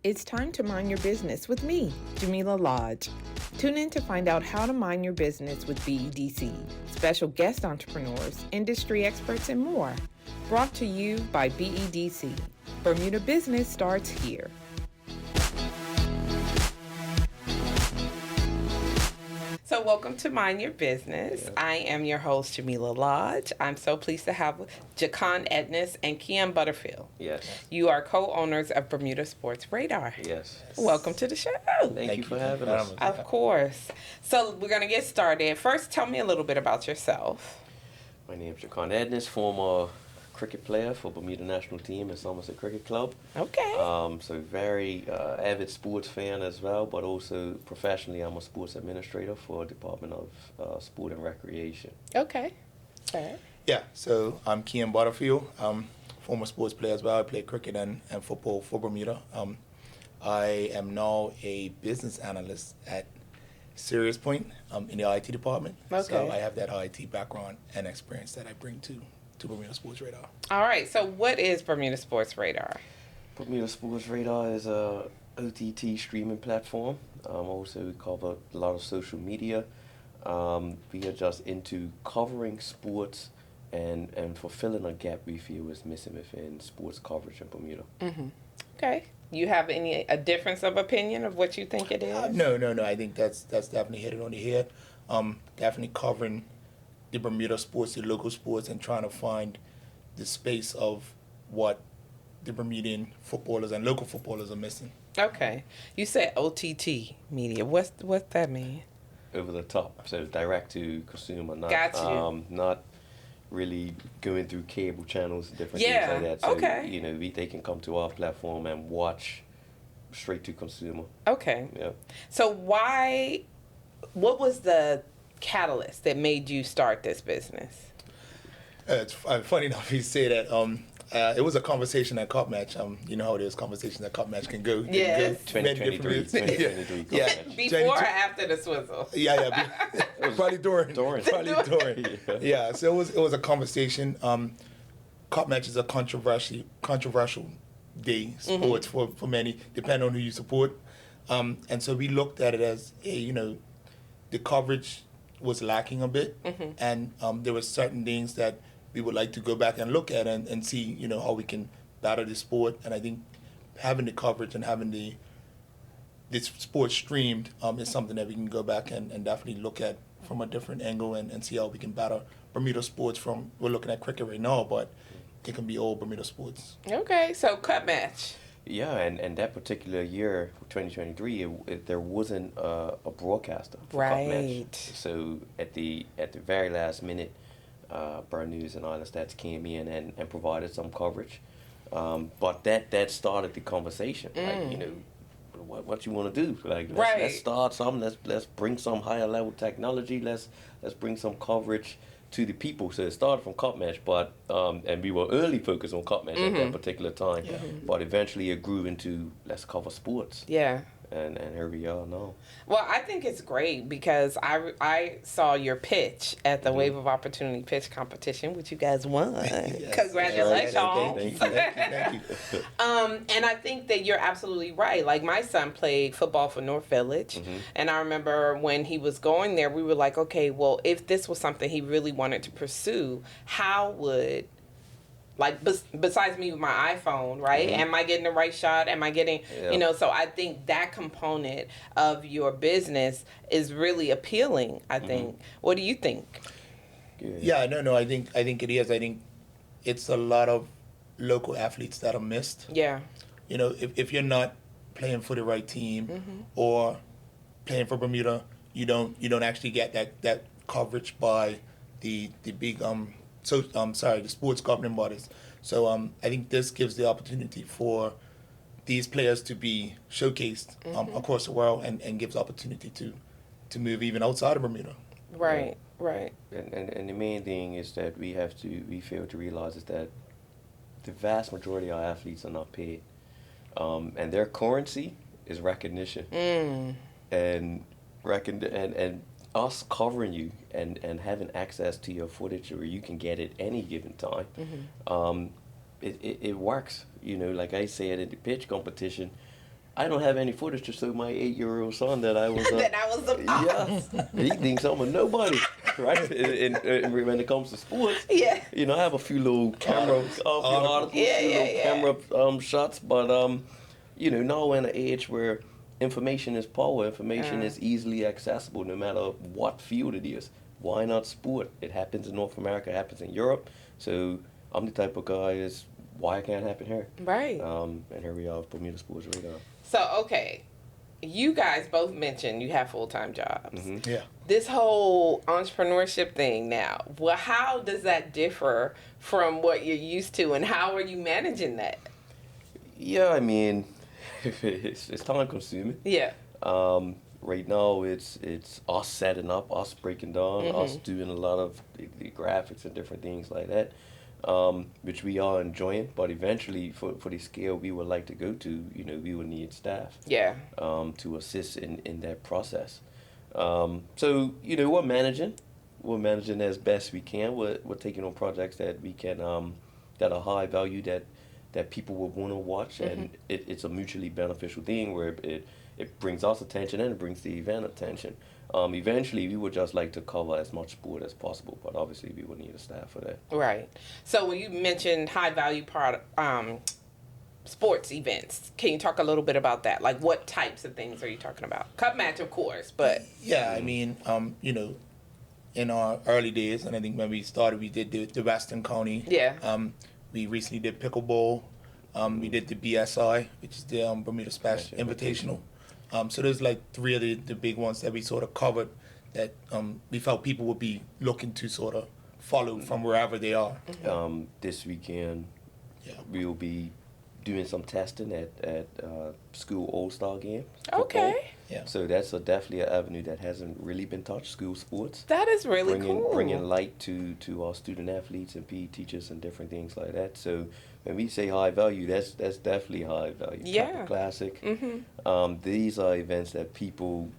It's time to mind your business with me, Jamillah Lodge. Tune in to find out how to mind your business with BEDC, special guest entrepreneurs, industry experts, and more. Brought to you by BEDC. Bermuda Business starts here. So welcome to Mind Your Business. Yes. I am your host, Jamillah Lodge. I'm so pleased to have Jekon Edness and Kian Butterfield. Yes. You are co-owners of Bermuda Sports Radar. Yes. Welcome to the show. Thank you for having us. Of course. So we're going to get started. First, tell me a little bit about yourself. My name is Jekon Edness, former cricket player for Bermuda national team and Somerset Cricket Club. Okay. So very avid sports fan as well, but also professionally I'm a sports administrator for Department of Sport and Recreation. Okay. Fair. Yeah, so I'm Kian Butterfield. I'm former sports player as well. I play cricket and football for Bermuda. I am now a business analyst at Serious Point in the IT department. Okay. So I have that IT background and experience that I bring to Bermuda Sports Radar. All right, so what is Bermuda Sports Radar? Bermuda Sports Radar is a OTT streaming platform. Also, we cover a lot of social media. We are just into covering sports and fulfilling a gap we feel is missing within sports coverage in Bermuda. Mm-hmm. Okay. You have a difference of opinion of what you think it is? No. I think that's definitely hit it on the head. Definitely covering the Bermuda sports, the local sports, and trying to find the space of what the Bermudian footballers and local footballers are missing. Okay. You said OTT media. What's that mean? Over the top, so direct to consumer, not Got you. Not really going through cable channels, different Yeah, things like that. So okay. they can come to our platform and watch straight to consumer. Okay. Yeah. So what was the catalyst that made you start this business? It's funny enough you say that. It was a conversation at Cup Match. You know how it is, conversations at Cup Match can go. Yes. 2023 yeah. Before or after the swizzle? Yeah. Probably during. Yeah. So it was a conversation. Cup Match is a controversial day, sports for many, depending on who you support. And so we looked at it as the coverage was lacking a bit, and there were certain things that we would like to go back and look at and see, how we can better the sport. And I think having the coverage and having this sport streamed is something that we can go back and definitely look at from a different angle and see how we can better Bermuda sports. We're looking at cricket right now, but it can be all Bermuda sports. Okay, so Cup Match. Yeah, and that particular year, 2023, there wasn't a broadcaster for Cup Match. So at the very last minute, Burn News and Island Stats came in and provided some coverage. But that started the conversation. What you want to do? Let's start something. Let's bring some higher level technology. Let's bring some coverage to the people. So it started from Cup Match, but and we were early focused on Cup Match at that particular time. Yeah. But eventually it grew into let's cover sports. Yeah. And here we are now. Well, I think it's great because I saw your pitch at the Wave of Opportunity pitch competition, which you guys won. Yes. Congratulations. Thank you. And I think that you're absolutely right. Like my son played football for North Village, and I remember when he was going there, we were like, okay, well, if this was something he really wanted to pursue, how would besides me with my iPhone, right? Am I getting the right shot? Am I getting, so I think that component of your business is really appealing, I think. What do you think? Yeah, no, I think it is. I think it's a lot of local athletes that are missed. Yeah. If you're not playing for the right team or playing for Bermuda, you don't actually get that coverage by the big the sports governing bodies. So I think this gives the opportunity for these players to be showcased across the world and gives opportunity to move even outside of Bermuda. Right. And the main thing is that we fail to realize is that the vast majority of our athletes are not paid. And their currency is recognition. And us covering you and having access to your footage where you can get it any given time, it works. Like I said in the pitch competition, I don't have any footage to show my 8-year-old son that I was that I was the boss. Yeah, he thinks I'm a nobody, right? And when it comes to sports, yeah, you know, I have a few little camera camera shots, but you know, now we're in an age where information is power. Information is easily accessible, no matter what field it is. Why not sport? It happens in North America, it happens in Europe. So I'm the type of guy is why it can't happen here. Right. And here we are with Bermuda Sports Radar. So, okay, you guys both mentioned you have full-time jobs. Mm-hmm. Yeah. This whole entrepreneurship thing now, well, how does that differ from what you're used to, and how are you managing that? Yeah, I mean, it's time consuming. Yeah. Right now, it's us setting up, us breaking down, us doing a lot of the graphics and different things like that, which we are enjoying. But eventually, for the scale we would like to go to, you know, we will need staff. Yeah. To assist in that process. So you know, we're managing as best we can. We're taking on projects that we can that are high value that people will want to watch, and it's a mutually beneficial thing where it brings us attention and it brings the event attention. Eventually, we would just like to cover as much sport as possible, but obviously we would need a staff for that. Right. So when you mentioned high value sports events, can you talk a little bit about that? Like, what types of things are you talking about? Cup match, of course, but Yeah, I mean, you know, in our early days, and I think when we started, we did the Western County. Yeah. We recently did pickleball. We did the BSI, which is the Bermuda Sports Invitational. So there's like 3 of the big ones that we sort of covered that we felt people would be looking to sort of follow from wherever they are. This weekend, we'll be doing some testing at school all-star game. okay. Yeah. So that's definitely an avenue that hasn't really been touched, school sports. That is really cool. Bringing light to our student athletes and PE teachers and different things like that. So when we say high value, that's definitely high value. Yeah. Kappa Classic. These are events that people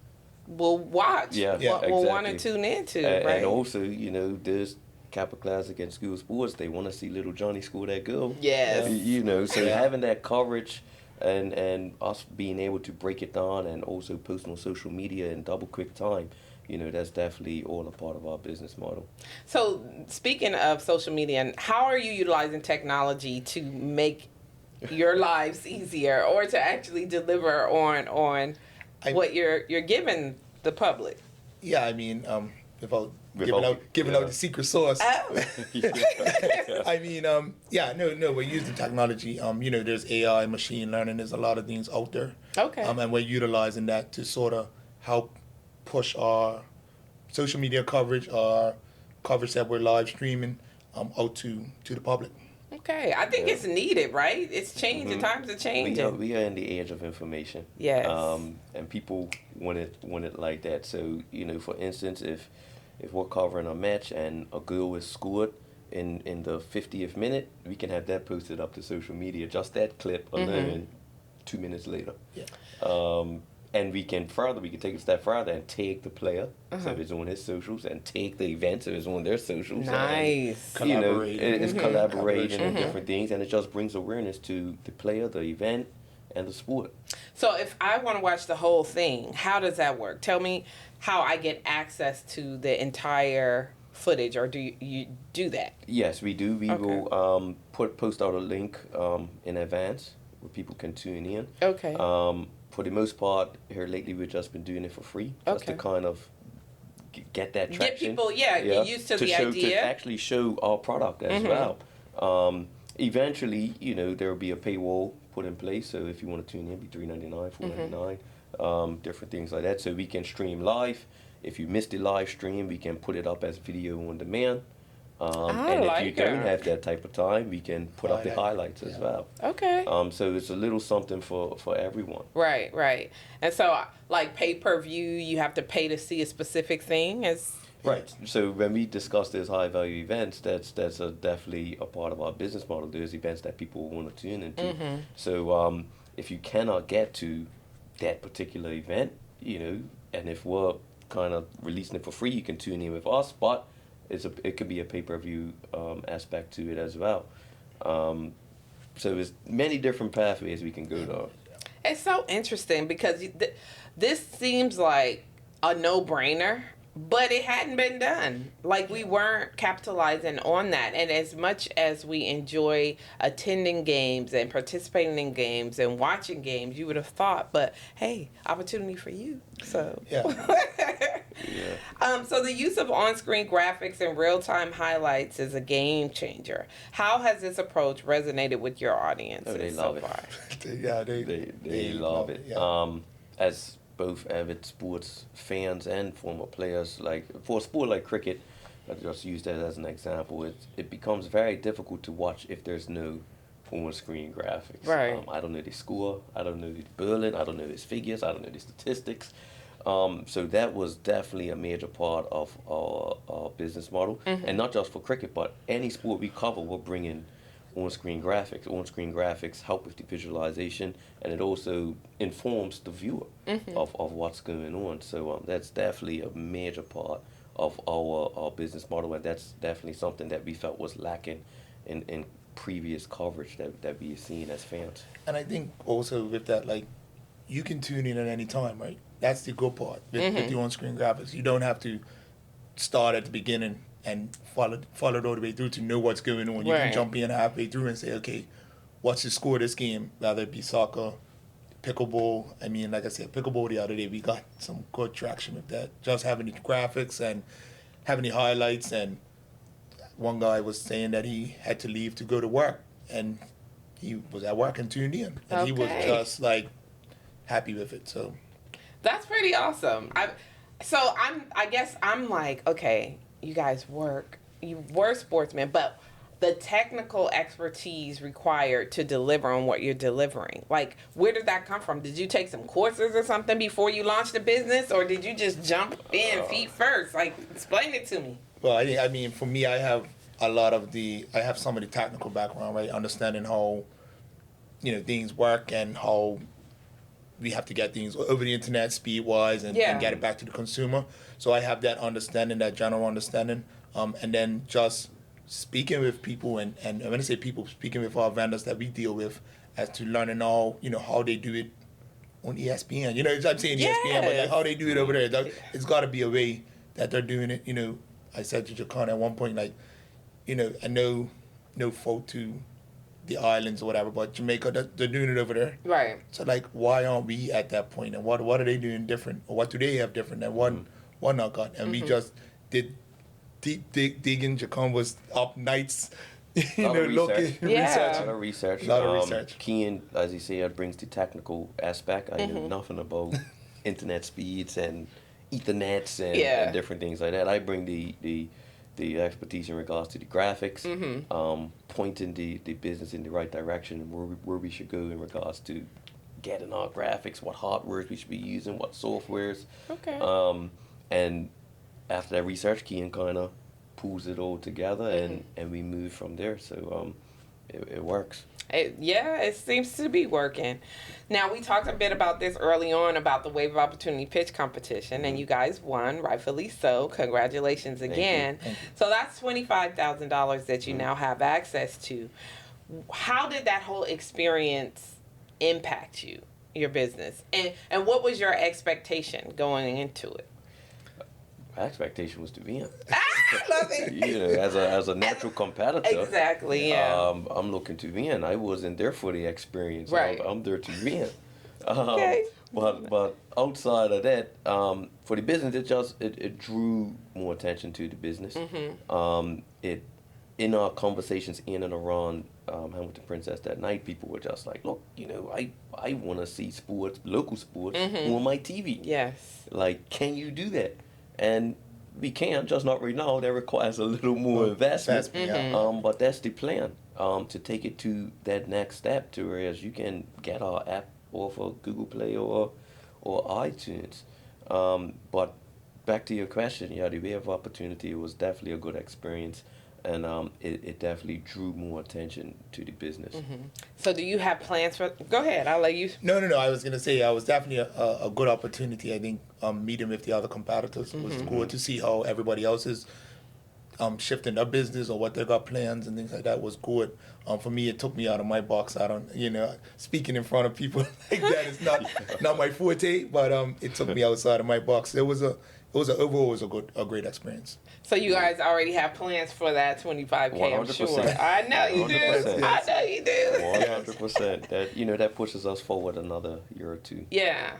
will watch. Yeah, will want to tune into. Right. And also, you know, there's Kappa Classic and school sports. They want to see little Johnny score that goal. Yes. You know, so having that coverage and us being able to break it down and also post on social media in double quick time, you know, that's definitely all a part of our business model. So speaking of social media, and how are you utilizing technology to make your lives easier or to actually deliver on what you're giving the public? Yeah, I mean, without giving out the secret sauce. Oh. I mean, we're using technology. You know, there's AI, machine learning. There's a lot of things out there. Okay. And we're utilizing that to sort of help push our social media coverage, our coverage that we're live streaming, out to the public. Okay, I think it's needed, right? It's changing. Times are changing. We are in the age of information. Yes. And people want it like that. So, you know, for instance, if we're covering a match and a goal is scored in the 50th minute, we can have that posted up to social media. Just that clip alone, 2 minutes later. Yeah. And we can take a step further and take the player, so if it's on his socials, and take the event, so it's on their socials. Nice. And, you know, it's collaborating and different things, and it just brings awareness to the player, the event, and the sport. So if I want to watch the whole thing, how does that work? Tell me how I get access to the entire footage, or do you do that? Yes, we do. We will post out a link in advance where people can tune in. Okay. For the most part, here lately, we've just been doing it for free, just to kind of get that traction. Get people, get used to the idea. To actually show our product as well. Eventually, you know, there will be a paywall put in place, so if you want to tune in, it'll be $3.99, $4.99, different things like that, so we can stream live. If you missed the live stream, we can put it up as video on demand. And if you don't have that type of time, we can put up the highlights as well. Okay. So it's a little something for everyone. Right. And so, like pay-per-view, you have to pay to see a specific thing? Right. So when we discuss these high-value events, that's definitely a part of our business model. There's events that people want to tune into. So if you cannot get to that particular event, you know, and if we're kind of releasing it for free, you can tune in with us, but it could be a pay-per-view aspect to it as well. So there's many different pathways we can go down. It's so interesting because this seems like a no-brainer, but it hadn't been done. Like, we weren't capitalizing on that. And as much as we enjoy attending games and participating in games and watching games, you would have thought, but hey, opportunity for you. So yeah. So the use of on-screen graphics and real-time highlights is a game changer. How has this approach resonated with your audience? Oh, they love it. They love it. Yeah. As both avid sports fans and former players, like for a sport like cricket, I just use that as an example. It becomes very difficult to watch if there's no on-screen graphics. Right. I don't know the score. I don't know the bowling. I don't know his figures. I don't know the statistics. So that was definitely a major part of our business model, and not just for cricket, but any sport we cover, we're bringing on-screen graphics. On-screen graphics help with the visualization, and it also informs the viewer of what's going on. So that's definitely a major part of our business model, and that's definitely something that we felt was lacking in previous coverage that we've seen as fans. And I think also with that, like, you can tune in at any time, right? That's the good part with the on-screen graphics. You don't have to start at the beginning and follow it all the way through to know what's going on. You can jump in halfway through and say, okay, what's the score of this game? Whether it be soccer, pickleball. I mean, like I said, pickleball the other day, we got some good traction with that. Just having the graphics and having the highlights. And one guy was saying that he had to leave to go to work, and he was at work and tuned in. And he was just like happy with it. So that's pretty awesome. I guess I'm like, okay, you guys you were sportsmen, but the technical expertise required to deliver on what you're delivering, like, where did that come from? Did you take some courses or something before you launched the business, or did you just jump in feet first? Like, explain it to me. Well, I mean, for me, I have some of the technical background, right? Understanding how, things work and how we have to get things over the internet speed-wise and get it back to the consumer. So I have that understanding, that general understanding. And then just speaking with people, and when I say people, speaking with our vendors that we deal with, as to learning all, how they do it on ESPN. I'm saying ESPN, but like how they do it over there. It's got to be a way that they're doing it. I said to Jekon at one point, like, I know no fault to the islands or whatever, but Jamaica, they're doing it over there. Right. So, like, why aren't we at that point? And what are they doing different? Or what do they have different that one not got? And we just did deep digging. Jekon was up nights, looking, researching. A lot of research. Kian, as you said, brings the technical aspect. I know nothing about internet speeds and Ethernets and different things like that. I bring the expertise in regards to the graphics, pointing the business in the right direction, where we should go in regards to getting our graphics, what hardware we should be using, what softwares. Okay. And after that research, Kian kind of pulls it all together, and we move from there. So it works. It seems to be working. Now, we talked a bit about this early on about the Wave of Opportunity pitch competition, and you guys won, rightfully so. Congratulations again. Thank you. So that's $25,000 that you now have access to. How did that whole experience impact your business? And what was your expectation going into it? My expectation was to win. Love it. As a natural competitor. Exactly, yeah. I'm looking to win. I wasn't there for the experience. Right. I'm there to win. Okay. But outside of that, for the business, it drew more attention to the business. It in our conversations in and around Hamilton Princess that night, people were just like, look, I want to see local sports on my TV. Yes. Like, can you do that? And we can, just not right now. That requires a little more investment. But that's the plan, to take it to that next step, to whereas you can get our app off of Google Play or iTunes. But back to your question, the Wave of Opportunity was definitely a good experience. And it definitely drew more attention to the business. So do you have plans for... Go ahead, I'll let you... No. I was going to say, it was definitely a good opportunity. I think meeting with the other competitors was cool to see how everybody else is shifting their business or what they got plans and things like that was good. For me, it took me out of my box. I don't, speaking in front of people like that is not my forte, but it took me outside of my box. Overall was a great experience. So you guys already have plans for that 25K, I'm sure. I know you do. I know you do. 100%. That pushes us forward another year or two. Yeah.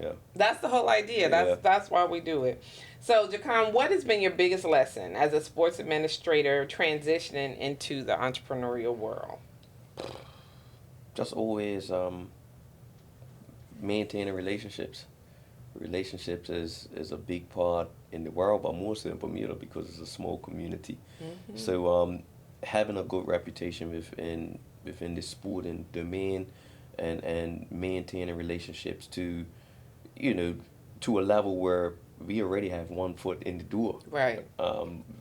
Yeah. That's the whole idea. That's why we do it. So, Jekon, what has been your biggest lesson as a sports administrator transitioning into the entrepreneurial world? Just always maintaining relationships. Relationships is a big part in the world, but more so in Bermuda because it's a small community. Mm-hmm. So having a good reputation within the sporting domain and maintaining relationships to a level where we already have one foot in the door. Right.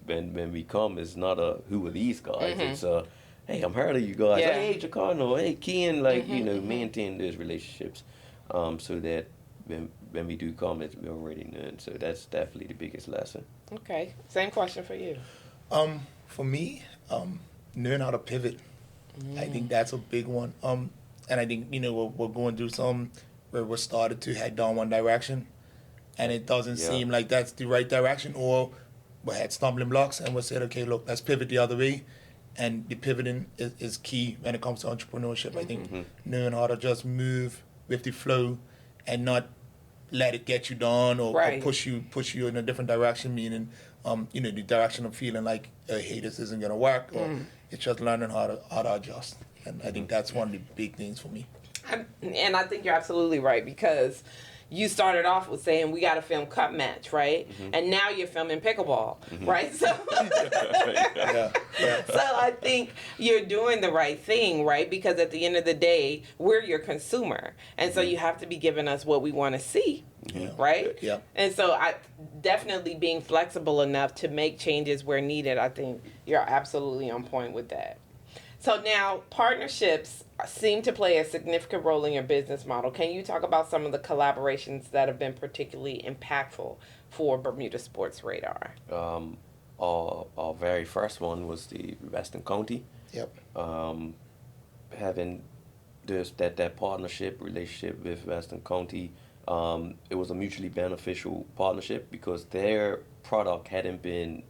When we come, it's not a who are these guys. Mm-hmm. It's a hey, I'm heard of you guys. Yeah. Hey, Jekon, or hey, Kian. Maintain those relationships, so that when we do come, we're already known. So that's definitely the biggest lesson. Okay. Same question for you. For me, learn how to pivot. I think that's a big one. And I think we're going through some where we're started to head down one direction, and it doesn't seem like that's the right direction, or we had stumbling blocks, and we said, okay, look, let's pivot the other way. And the pivoting is key when it comes to entrepreneurship. Mm-hmm. I think knowing how to just move with the flow and not let it get you down or push you in a different direction, meaning the direction of feeling like hey, this isn't gonna work, or it's just learning how to adjust. And I think that's one of the big things for me. And I think you're absolutely right, because you started off with saying we got to film cup match, right? Mm-hmm. And now you're filming pickleball, right? So, so I think you're doing the right thing, right? Because at the end of the day, we're your consumer, and so you have to be giving us what we want to see, right? Yeah. And so I definitely being flexible enough to make changes where needed. I think you're absolutely on point with that. So now, partnerships seem to play a significant role in your business model. Can you talk about some of the collaborations that have been particularly impactful for Bermuda Sports Radar? Our very first one was the Western County. Yep. Having that partnership relationship with Western County, it was a mutually beneficial partnership because their product hadn't been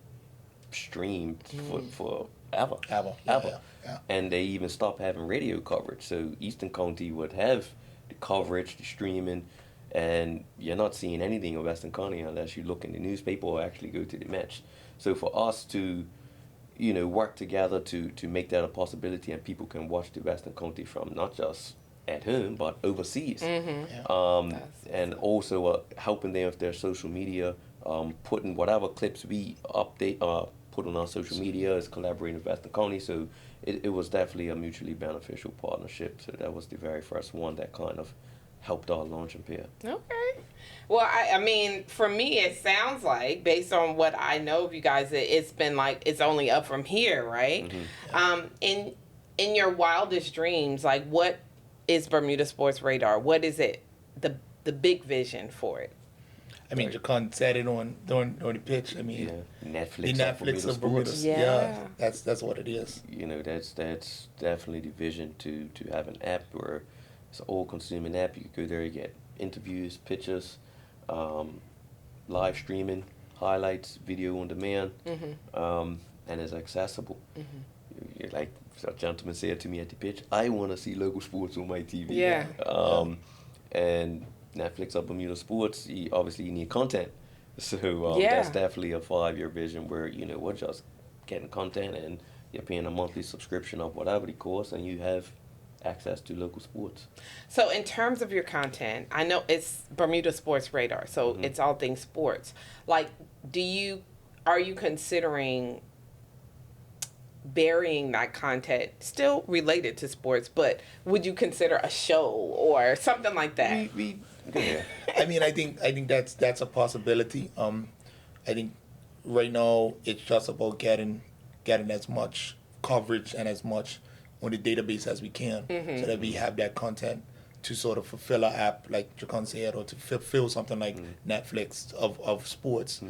streamed for ever. Yeah. And they even stopped having radio coverage. So Eastern County would have the coverage, the streaming, and you're not seeing anything of Western County unless you look in the newspaper or actually go to the match. So for us to, work together to make that a possibility, and people can watch the Western County from not just at home but overseas, and also helping them with their social media, putting whatever clips we update. Put on our social media, is collaborating with Western County, so it was definitely a mutually beneficial partnership. So that was the very first one that kind of helped our launch and pair. Okay. Well, I mean, for me, it sounds like, based on what I know of you guys, it's been like it's only up from here, right? Mm-hmm. In your wildest dreams, like, what is Bermuda Sports Radar? What is it? The big vision for it? I mean, Jekon said it on the pitch. I mean, Netflix of Bermuda. Yeah, that's what it is. That's definitely the vision to have an app where it's an all-consuming app. You can go there, you get interviews, pictures, live streaming, highlights, video on demand, and it's accessible. Mm-hmm. You're like a gentleman said to me at the pitch, I want to see local sports on my TV. Yeah. And Netflix or Bermuda Sports, you need content. So that's definitely a 5-year vision where, we're just getting content and you're paying a monthly subscription of whatever the cost and you have access to local sports. So in terms of your content, I know it's Bermuda Sports Radar, so it's all things sports. Like, are you considering burying that content still related to sports, but would you consider a show or something like that? I mean, I think that's a possibility. I think right now it's just about getting as much coverage and as much on the database as we can, so that we have that content to sort of fulfill our app, like Jekon said, or to fulfill something like Netflix of sports.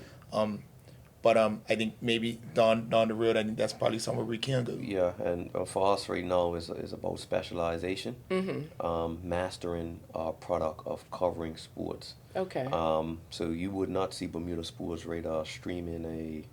But I think maybe down the road, I think that's probably somewhere we can go. Yeah, and for us right now is about specialization, mastering our product of covering sports. Okay. So you would not see Bermuda Sports Radar streaming an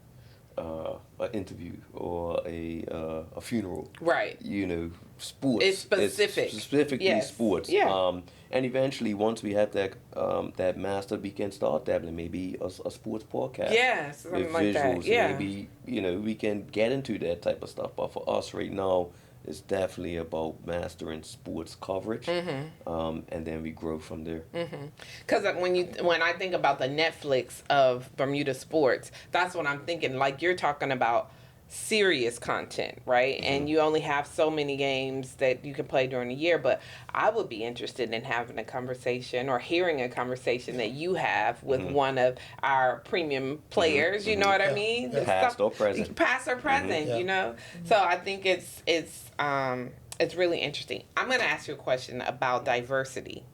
interview or a funeral. Right. You know, sports. It's specific. It's specifically sports. Yeah. And eventually, once we have that master, we can start dabbling maybe a sports podcast. Yeah, something with like visuals. that. Yeah. Maybe we can get into that type of stuff. But for us right now, it's definitely about mastering sports coverage, and then we grow from there. Because when I think about the Netflix of Bermuda sports, that's what I'm thinking. Like you're talking about serious content, right? And you only have so many games that you can play during the year. But I would be interested in having a conversation or hearing a conversation that you have with one of our premium players. You know what I mean? Past or present. Past or present. You know. So I think it's really interesting. I'm going to ask you a question about diversity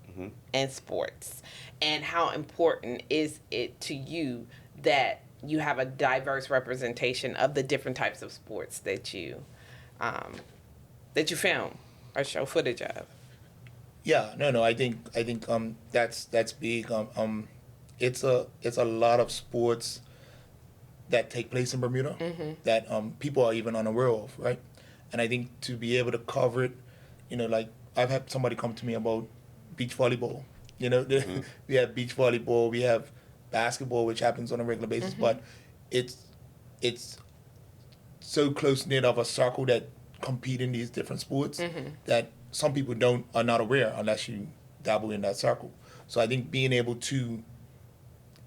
in sports, and how important is it to you that you have a diverse representation of the different types of sports that you film or show footage of? Yeah, no. I think that's big. It's a lot of sports that take place in Bermuda that people are even unaware of, right? And I think to be able to cover it, like I've had somebody come to me about beach volleyball. We have beach volleyball, we have basketball, which happens on a regular basis, but it's so close knit of a circle that compete in these different sports that some people are not aware unless you dabble in that circle. So I think being able to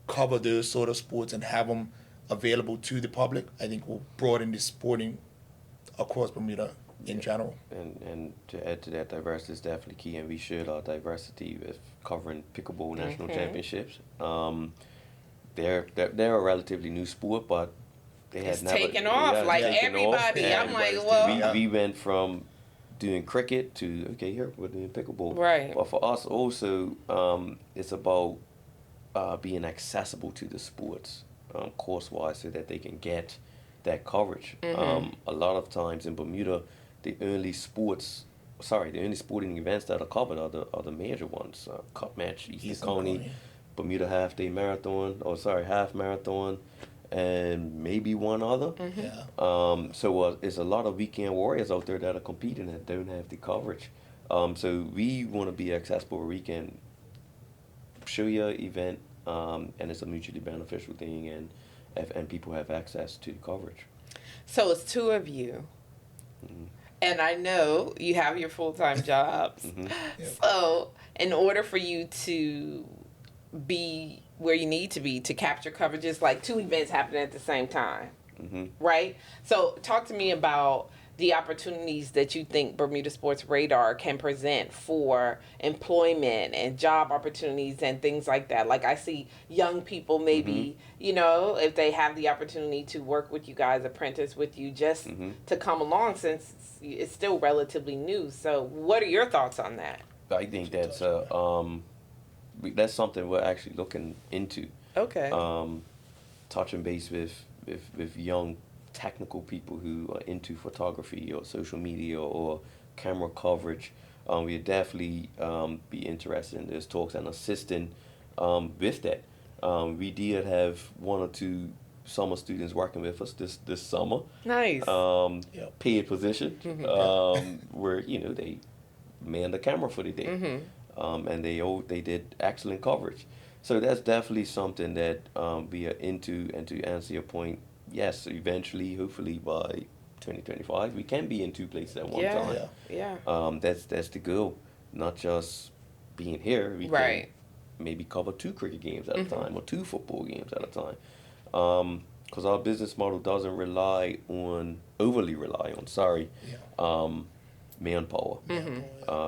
cover those sort of sports and have them available to the public, I think will broaden the sporting across Bermuda in general. And to add to that, diversity is definitely key, and we shared our diversity with covering pickleball national championships. They're a relatively new sport, but it's taken off like everybody. I'm like, well, we went from doing cricket to here we're doing pickleball. Right. But for us also, it's about being accessible to the sports course-wise, so that they can get that coverage. A lot of times in Bermuda, the only sporting events that are covered are the major ones: Cup Match, Eastern Coney, Bermuda half marathon, and maybe one other. So it's a lot of weekend warriors out there that are competing that don't have the coverage. So we want to be accessible where we can show your event, and it's a mutually beneficial thing, and people have access to the coverage. So it's two of you. And I know you have your full-time jobs. So in order for you to be where you need to be to capture coverages, like two events happening at the same time, right? So talk to me about the opportunities that you think Bermuda Sports Radar can present for employment and job opportunities and things like that. Like I see young people maybe, if they have the opportunity to work with you guys, apprentice with you, just to come along, since it's still relatively new. So what are your thoughts on that? I think that's something we're actually looking into. Okay. Touching base with young technical people who are into photography or social media or camera coverage. We'd definitely be interested in those talks and assisting with that. We did have one or two summer students working with us this summer. Nice. Paid position, where they manned the camera for the day, and they did excellent coverage. So that's definitely something that we are into. And to answer your point, yes, eventually, hopefully by 2025, we can be in two places at one time. That's the goal. Not just being here. We can maybe cover 2 cricket games at a time or 2 football games at a time. Because our business model doesn't overly rely on manpower.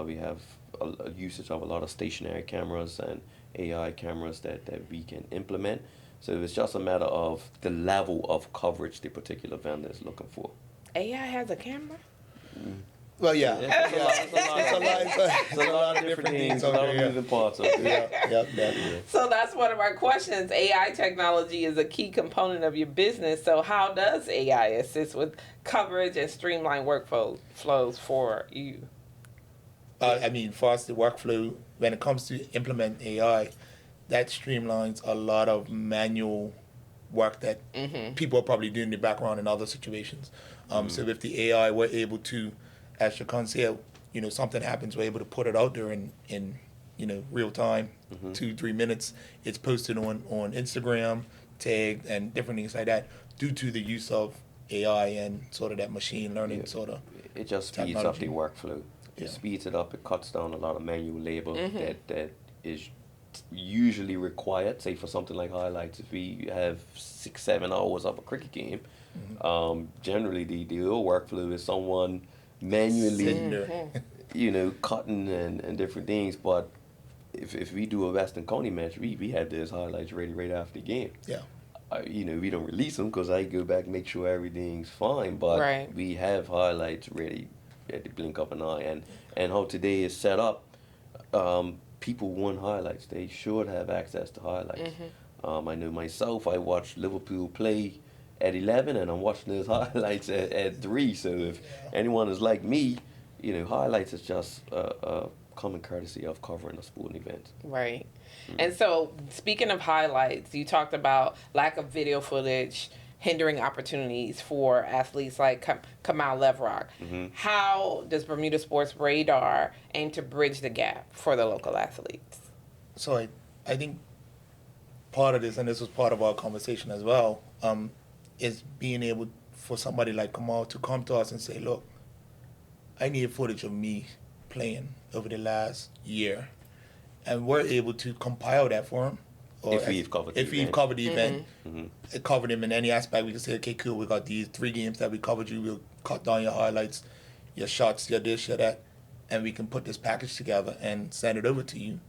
We have a usage of a lot of stationary cameras and AI cameras that we can implement. So it's just a matter of the level of coverage the particular vendor is looking for. AI has a camera? Well, yeah. It's a lot of different things, a lot of moving parts of it. Yeah. So that's one of our questions. AI technology is a key component of your business. So how does AI assist with coverage and streamline workflows for you? I mean, for us, the workflow, when it comes to implement AI, that streamlines a lot of manual work that people are probably doing in the background in other situations. So with the AI, we're able to, as Jekon said, something happens, we're able to put it out there in real time, 2-3 minutes. It's posted on Instagram, tagged, and different things like that, due to the use of AI and sort of that machine learning sort of It just speeds up the workflow. It speeds it up. It cuts down a lot of manual labor that is usually required, say for something like highlights. If we have 6-7 hours of a cricket game, generally the old workflow is someone manually cutting and different things. But if we do a Western County match, we have those highlights ready right after the game. We don't release them because I go back and make sure everything's fine, but we have highlights ready at the blink of an eye. And how today is set up, people want highlights. They should have access to highlights. I know myself, I watched Liverpool play at 11 and I'm watching those highlights at 3. So if anyone is like me, highlights is just a common courtesy of covering a sporting event. Right. And so, speaking of highlights, you talked about lack of video footage hindering opportunities for athletes like Kamal Levrock. How does Bermuda Sports Radar aim to bridge the gap for the local athletes? So I think part of this, and this was part of our conversation as well, is being able for somebody like Kamal to come to us and say, look, I need footage of me playing over the last year. And we're able to compile that for him. Or if we've covered the event, it covered him in any aspect. We can say, okay, cool, we got these 3 games that we covered you. We'll cut down your highlights, your shots, your this, your that, and we can put this package together and send it over to you.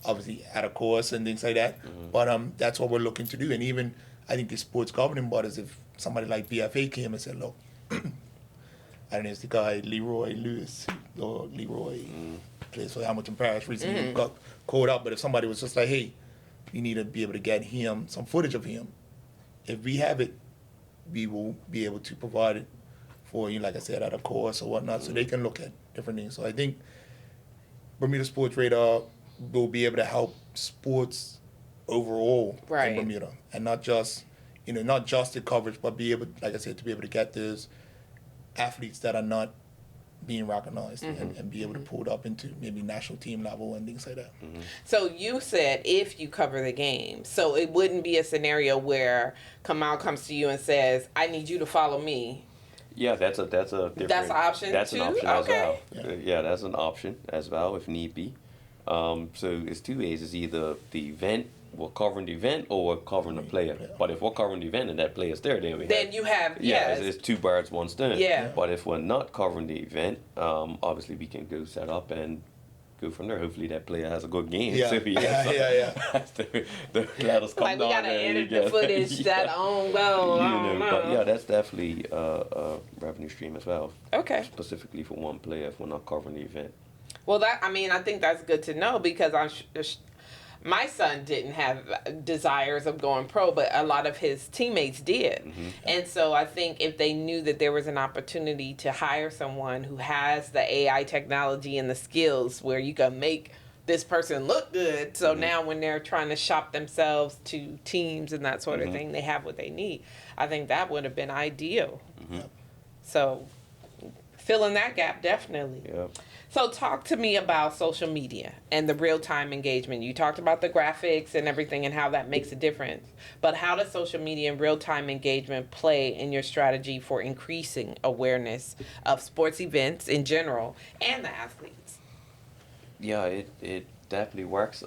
Obviously at a course and things like that. But that's what we're looking to do. And even I think the sports governing bodies, if somebody like BFA came and said, look, I don't know, it's the guy Leroy Lewis or Leroy plays for Hamilton Parish recently got called up. But if somebody was just like, hey, you need to be able to get him some footage of him. If we have it, we will be able to provide it for you, like I said, at a course or whatnot, so they can look at different things. So I think Bermuda Sports Radar will be able to help sports overall in Bermuda, and not just the coverage, but be able, like I said, to be able to get those athletes that are not being recognized and be able to pull it up into maybe national team level and things like that. So you said if you cover the game, so it wouldn't be a scenario where Kamal comes to you and says, I need you to follow me. Yeah, that's a different... That's an option That's too? an option as well. Yeah, that's an option as well if need be. So it's 2 ways. It's either the event, we're covering the event, or we're covering the player. But if we're covering the event and that player's there, then it's 2 birds, 1 stone. But if we're not covering the event, obviously we can go set up and go from there. Hopefully that player has a good game. Let like us come down. We gotta edit the footage that but that's definitely a revenue stream as well. Okay. Specifically for one player if we're not covering the event. Well, I think that's good to know, because my son didn't have desires of going pro, but a lot of his teammates did. And so I think if they knew that there was an opportunity to hire someone who has the AI technology and the skills where you can make this person look good, so now when they're trying to shop themselves to teams and that sort of thing, they have what they need. I think that would have been ideal. So filling that gap, definitely. So talk to me about social media and the real-time engagement. You talked about the graphics and everything and how that makes a difference. But how does social media and real-time engagement play in your strategy for increasing awareness of sports events in general and the athletes? Yeah, it definitely works.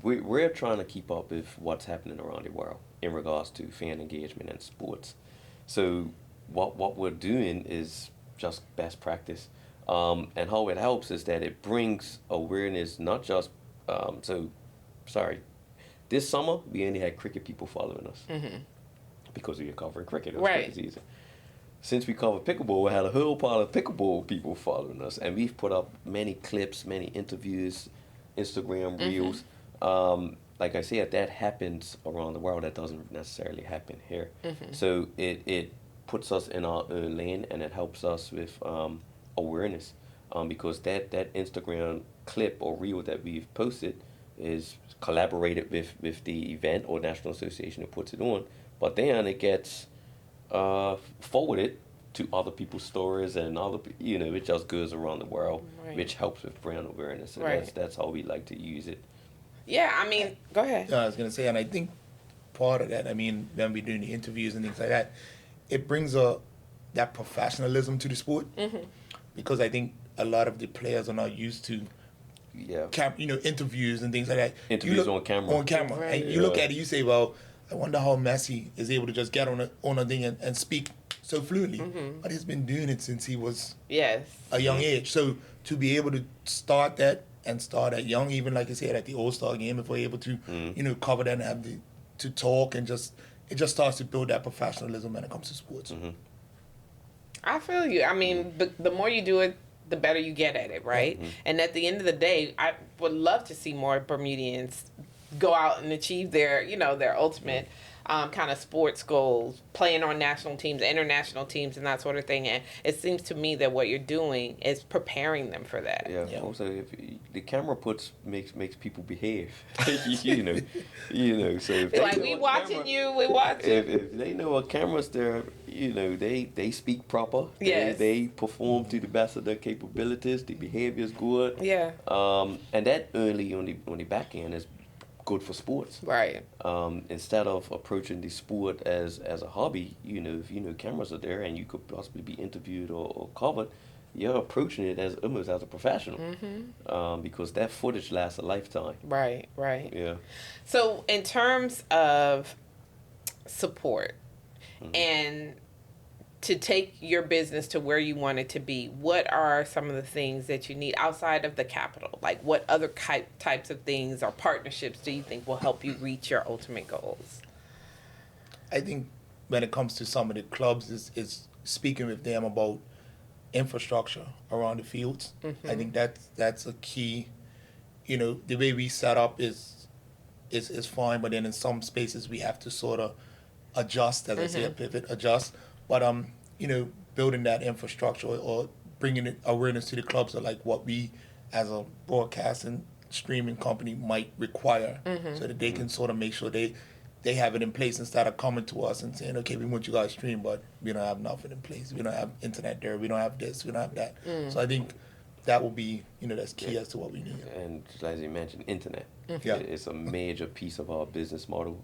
We're trying to keep up with what's happening around the world in regards to fan engagement and sports. So what we're doing is just best practice. And how it helps is that it brings awareness, not just, this summer we only had cricket people following us because we were covering cricket. It was cricket season. since we covered pickleball, we had a whole pile of pickleball people following us, and we've put up many clips, many interviews, Instagram reels. Like I said, that happens around the world. That doesn't necessarily happen here. So it puts us in our own lane, and it helps us with awareness, because that Instagram clip or reel that we've posted is collaborated with the event or national association that puts it on, but then it gets forwarded to other people's stories, and it just goes around the world, which helps with brand awareness. So that's how we like to use it. Yeah, I mean, go ahead. I was gonna say, and I think part of that, I mean, when we're doing the interviews and things like that, it brings that professionalism to the sport, because I think a lot of the players are not used to interviews and things like that. Interviews on camera. And you look at it, you say, well, I wonder how Messi is able to just get on a thing and speak so fluently. But he's been doing it since he was a young age. So to be able to start that young, even like I said, at the All-Star game, if we're able to, cover that and have to talk, and it just starts to build that professionalism when it comes to sports. I feel you. I mean, the more you do it, the better you get at it, right? And at the end of the day, I would love to see more Bermudians go out and achieve their ultimate kind of sports goals, playing on national teams, international teams, and that sort of thing. And it seems to me that what you're doing is preparing them for that. Yeah. Also, if the camera makes people behave, So if like we watching you, we watching. If they know a camera's there, they speak proper. Yes. They perform to the best of their capabilities. The behavior's good. Yeah. And that early on the back end is good for sports. Right. Instead of approaching the sport as a hobby, if cameras are there and you could possibly be interviewed or covered, you're approaching it almost as a professional, because that footage lasts a lifetime. Right. Yeah. So in terms of support and to take your business to where you want it to be, what are some of the things that you need outside of the capital? Like, what other types of things or partnerships do you think will help you reach your ultimate goals? I think when it comes to some of the clubs, is speaking with them about infrastructure around the fields. I think that's a key. The way we set up is fine, but then in some spaces we have to sort of adjust, as I say, pivot, adjust. But building that infrastructure or bringing awareness to the clubs of like what we as a broadcast and streaming company might require, so that they can sort of make sure they have it in place instead of coming to us and saying, okay, we want you guys to stream, but we don't have nothing in place. We don't have internet there. We don't have this. We don't have that. So I think that will be, that's key as to what we need. And as you mentioned, internet. It's a major piece of our business model.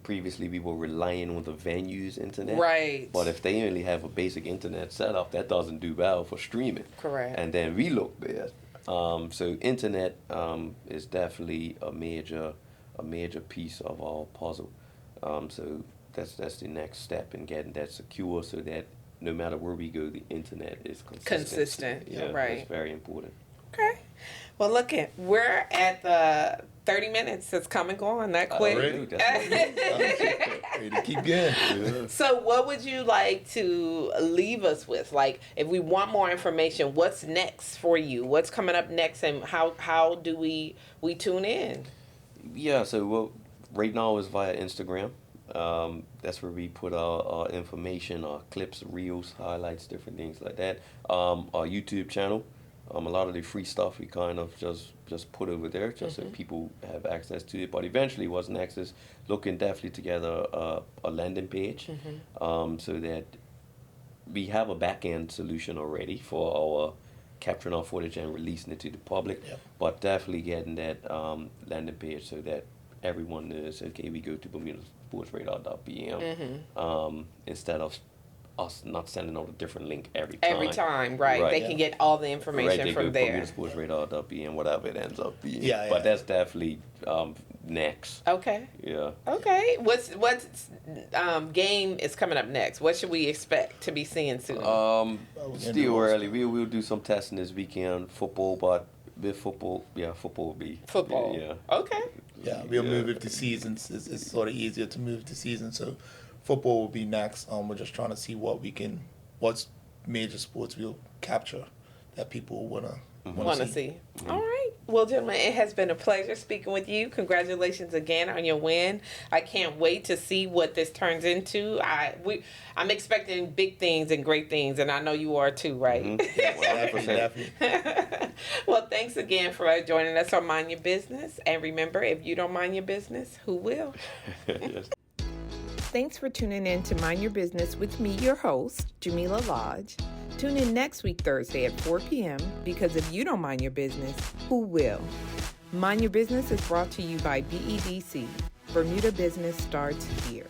Previously, we were relying on the venue's internet. Right. But if they only have a basic internet setup, that doesn't do well for streaming. Correct. And then we look bad. So internet is definitely a major piece of our puzzle. So that's the next step in getting that secure, so that no matter where we go, the internet is consistent. Yeah, right. That's very important. Okay. Well, we're at the 30 minutes. It's come and gone that quick. Ready to keep going. Yeah. So what would you like to leave us with? Like, if we want more information, what's next for you? What's coming up next, and how do we tune in? Yeah, so right now is via Instagram. That's where we put our information, our clips, reels, highlights, different things like that. Our YouTube channel. A lot of the free stuff we kind of just put over there, just so people have access to it. But eventually, what's next is looking definitely together a landing page, so that we have a back-end solution already for our capturing our footage and releasing it to the public. But definitely getting that landing page so that everyone knows, okay, we go to BermudaSportsRadar.bm instead of us not sending out a different link every time. Right. They can get all the information from there. BermudaSportsRadar.bm, whatever it ends up being. But that's definitely next. Okay. Yeah. Okay. What's game is coming up next? What should we expect to be seeing soon? Still early. We'll do some testing this weekend. Football, but with football will be football. Yeah. Okay. Yeah, we'll move with the seasons. It's sort of easier to move the season. So football will be next. We're just trying to see what's major sports we'll capture that people want to see. Mm-hmm. All right. Well, gentlemen, it has been a pleasure speaking with you. Congratulations again on your win. I can't wait to see what this turns into. I'm expecting big things and great things, and I know you are too, right? Mm-hmm. Definitely. Well, thanks again for joining us on Mind Your Business. And remember, if you don't mind your business, who will? Yes. Thanks for tuning in to Mind Your Business with me, your host, Jamillah Lodge. Tune in next week, Thursday at 4 p.m. because if you don't mind your business, who will? Mind Your Business is brought to you by BEDC. Bermuda Business starts here.